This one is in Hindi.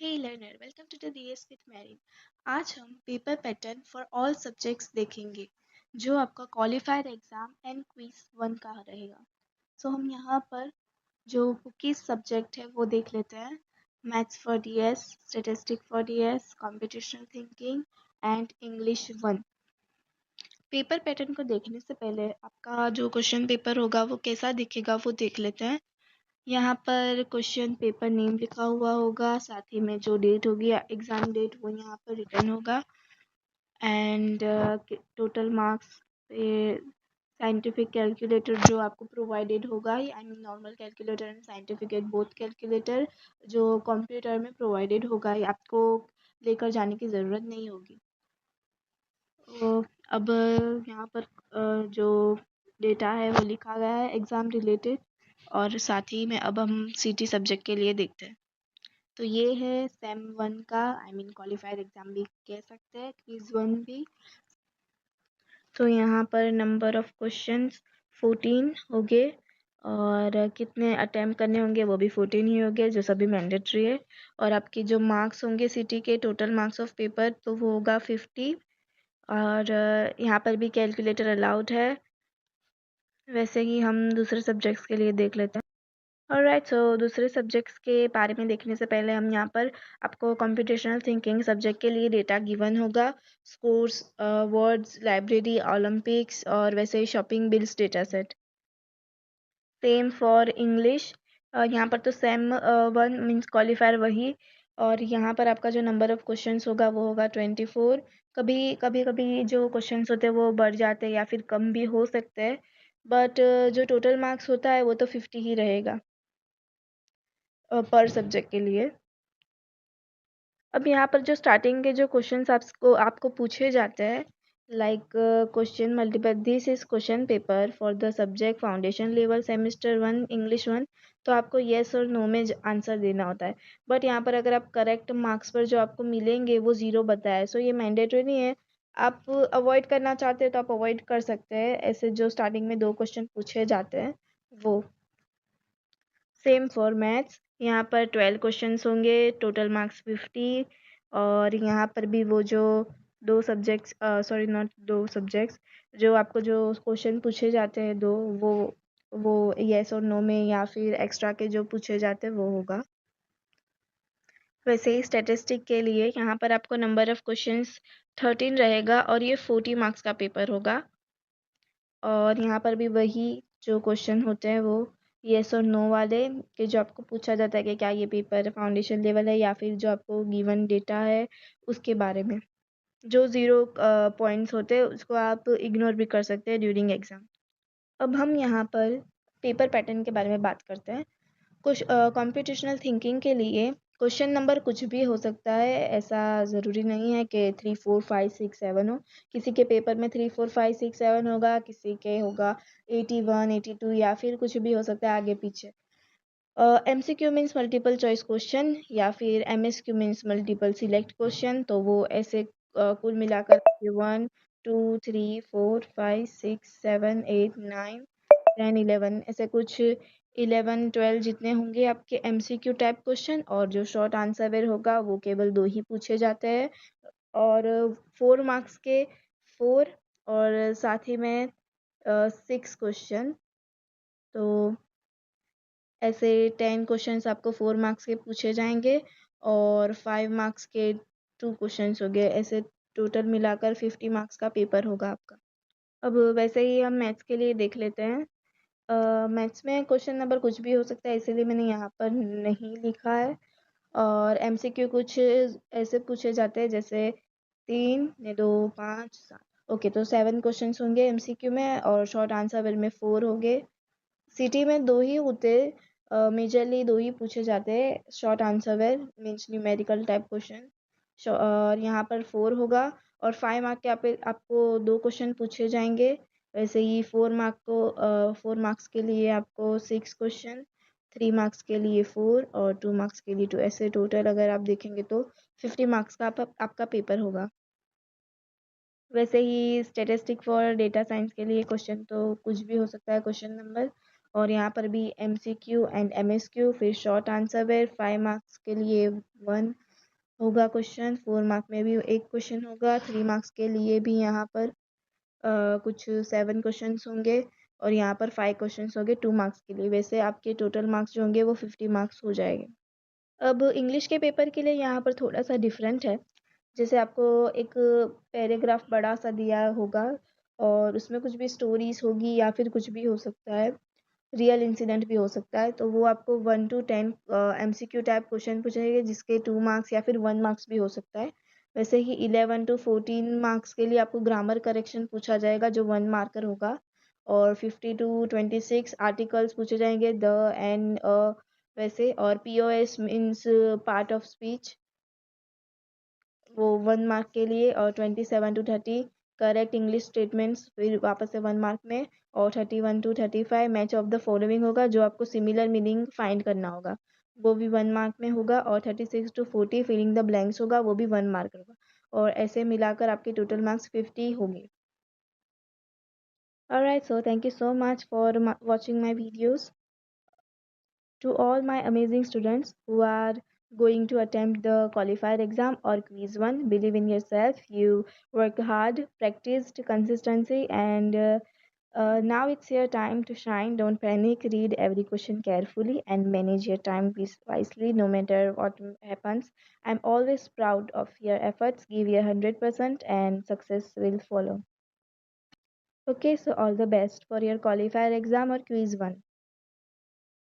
Hey learner, welcome to the DS with Marine। आज हम paper pattern for all subjects देखेंगे जो आपका क्वालिफाइड एग्जाम एंड क्विज 1 का रहेगा। हम यहाँ पर जो किस सब्जेक्ट है वो देख लेते हैं। Maths for DS, statistic for DS, computational thinking and English 1। Paper pattern को देखने से पहले आपका जो क्वेश्चन पेपर होगा वो कैसा दिखेगा वो देख लेते हैं। यहाँ पर क्वेश्चन पेपर नेम लिखा हुआ होगा, साथ ही में जो डेट होगी एग्ज़ाम डेट वो यहाँ पर रिटर्न होगा and total marks scientific calculator जो आपको प्रोवाइडेड होगा, I mean normal calculator and scientific both calculator जो कंप्यूटर में प्रोवाइडेड होगा, आपको लेकर जाने की ज़रूरत नहीं होगी। अब यहाँ पर जो डेटा है वो लिखा गया है एग्ज़ाम रिलेटेड, और साथ ही में अब हम सिटी सब्जेक्ट के लिए देखते हैं। तो ये है सेम 1 का, आई मीन क्वालिफाइड एग्ज़ाम भी कह सकते हैं, क्विज 1 भी। तो यहाँ पर नंबर ऑफ क्वेश्चंस 14 हो गए और कितने अटैम्प्ट करने होंगे वो भी 14 ही हो गए, जो सभी मैंडेटरी है। और आपके जो मार्क्स होंगे सिटी के, टोटल मार्क्स ऑफ पेपर, तो वो होगा 50। और यहाँ पर भी कैलकुलेटर अलाउड है। वैसे ही हम दूसरे सब्जेक्ट्स के लिए देख लेते हैं। ऑलराइट, सो दूसरे सब्जेक्ट्स के बारे में देखने से पहले हम यहाँ पर आपको कंप्यूटेशनल थिंकिंग सब्जेक्ट के लिए डेटा गिवन होगा, स्कोर्स, वर्ड्स, लाइब्रेरी, ओलंपिक्स और वैसे ही shopping bills data set. Same for English, यहाँ पर तो सेम 1 मीन्स क्वालिफायर वही, और यहाँ पर आपका जो नंबर ऑफ क्वेश्चंस होगा वो होगा 24। कभी जो क्वेश्चंस होते हैं वो बढ़ जाते हैं या फिर कम भी हो सकते हैं, बट जो टोटल मार्क्स होता है वो तो 50 ही रहेगा पर सब्जेक्ट के लिए। अब यहाँ पर जो स्टार्टिंग के जो क्वेश्चंस आपको पूछे जाते हैं, like question multiple, this is question paper for the subject foundation level semester 1 English 1। तो आपको येस और नो में आंसर देना होता है, बट यहाँ पर अगर आप करेक्ट मार्क्स पर जो आपको मिलेंगे वो 0 बताया, सो ये मैंडेटरी नहीं है। आप अवॉइड करना चाहते हैं तो आप अवॉइड कर सकते हैं, ऐसे जो स्टार्टिंग में 2 क्वेश्चन पूछे जाते हैं वो। सेम फॉर मैथ्स, यहाँ पर 12 क्वेश्चंस होंगे, टोटल मार्क्स 50। और यहाँ पर भी वो जो 2 सब्जेक्ट्स, सॉरी नॉट 2 सब्जेक्ट्स, जो आपको जो क्वेश्चन पूछे जाते हैं दो, वो येस और नो में या फिर एक्स्ट्रा के जो पूछे जाते हैं वो होगा। वैसे ही स्टैटिस्टिक के लिए यहाँ पर आपको नंबर ऑफ क्वेश्चंस 13 रहेगा और ये 40 मार्क्स का पेपर होगा। और यहाँ पर भी वही जो क्वेश्चन होते हैं वो येस और नो वाले, कि जो आपको पूछा जाता है कि क्या ये पेपर फाउंडेशन लेवल है या फिर जो आपको गिवन डेटा है उसके बारे में। जो 0 पॉइंट्स होते हैं उसको आप इग्नोर भी कर सकते हैं ड्यूरिंग एग्जाम। अब हम यहाँ पर पेपर पैटर्न के बारे में बात करते हैं। कुछ कंप्यूटेशनल थिंकिंग के लिए क्वेश्चन नंबर कुछ भी हो सकता है, ऐसा ज़रूरी नहीं है कि 3 4 5 6 7 हो। किसी के पेपर में 3 4 5 6 7 होगा, किसी के होगा 81 82 या फिर कुछ भी हो सकता है आगे पीछे। MCQ means multiple choice question या फिर MSQ means multiple select question, तो वो ऐसे कुल मिलाकर 1 2 3 4 5 6 7 8 9 10 11 ऐसे कुछ 11 12 जितने होंगे आपके MCQ टाइप क्वेश्चन, और जो शॉर्ट आंसर होगा वो केवल 2 ही पूछे जाते हैं, और 4 मार्क्स के 4, और साथ ही में 6 क्वेश्चन। तो ऐसे 10 क्वेश्चंस आपको 4 मार्क्स के पूछे जाएंगे और 5 मार्क्स के 2 क्वेश्चंस हो गए, ऐसे टोटल मिलाकर 50 मार्क्स का पेपर होगा आपका। अब वैसे ही हम मैथ्स के लिए देख लेते हैं। मैथ्स में क्वेश्चन नंबर कुछ भी हो सकता है, इसीलिए मैंने यहाँ पर नहीं लिखा है। और MCQ कुछ ऐसे पूछे जाते हैं जैसे 3 2 5 7, ओके, तो 7 क्वेश्चंस होंगे MCQ में, और शॉर्ट आंसर में 4 होंगे। सिटी में 2 ही होते, मेजरली 2 ही पूछे जाते हैं short answer means numerical type question, और यहाँ पर 4 होगा। और 5 मार्क के आपको 2 क्वेश्चन पूछे जाएंगे। वैसे ही 4 मार्क्स के लिए आपको 6 क्वेश्चन, 3 मार्क्स के लिए 4 और 2 मार्क्स के लिए 2, ऐसे टोटल अगर आप देखेंगे तो 50 मार्क्स का आपका पेपर होगा। वैसे ही स्टैटिस्टिक फॉर डेटा साइंस के लिए क्वेश्चन तो कुछ भी हो सकता है क्वेश्चन नंबर, और यहाँ पर भी MCQ एंड MSQ, फिर शॉर्ट आंसर 5 मार्क्स के लिए 1, होगा क्वेश्चन। 4 मार्क में भी एक क्वेश्चन होगा। 3 मार्क्स के लिए भी यहाँ पर कुछ 7 क्वेश्चंस होंगे और यहाँ पर 5 क्वेश्चंस होंगे 2 मार्क्स के लिए। वैसे आपके टोटल मार्क्स जो होंगे वो 50 मार्क्स हो जाएंगे। अब इंग्लिश के पेपर के लिए यहाँ पर थोड़ा सा डिफरेंट है। जैसे आपको एक पैराग्राफ बड़ा सा दिया होगा और उसमें कुछ भी स्टोरीज होगी या फिर कुछ भी हो सकता है, रियल इंसिडेंट भी हो सकता है। तो वो आपको 1 to 10 MCQ टाइप क्वेश्चन पूछेंगे जिसके 2 मार्क्स या फिर 1 मार्क्स भी हो सकता है। वैसे ही 11 to 14 मार्क्स के लिए आपको ग्रामर करेक्शन पूछा जाएगा जो 1 मार्कर होगा। और 50 to 26 आर्टिकल्स पूछे जाएंगे द एंड वैसे। और POS means part of speech, वो 1 मार्क के लिए। और 27 to 30 करेक्ट इंग्लिश स्टेटमेंट्स फिर वापस से 1 मार्क में। और 31 to 35 match of the following होगा जो आपको सिमिलर मीनिंग फाइंड करना होगा, वो भी 1 मार्क में होगा। और 36 to 40 फिलिंग द ब्लैंक्स होगा, वो भी 1 मार्क होगा। और ऐसे मिलाकर आपके टोटल मार्क्स 50 होंगे। Alright, so thank you so much for watching my videos. To all my amazing students who are going to attempt the qualifier exam or quiz 1, believe in yourself. You work hard, practiced consistency, and now it's your time to shine. Don't panic, read every question carefully and manage your time wisely no matter what happens. I'm always proud of your efforts. Give your 100% and success will follow. Okay, so all the best for your qualifier exam or quiz 1.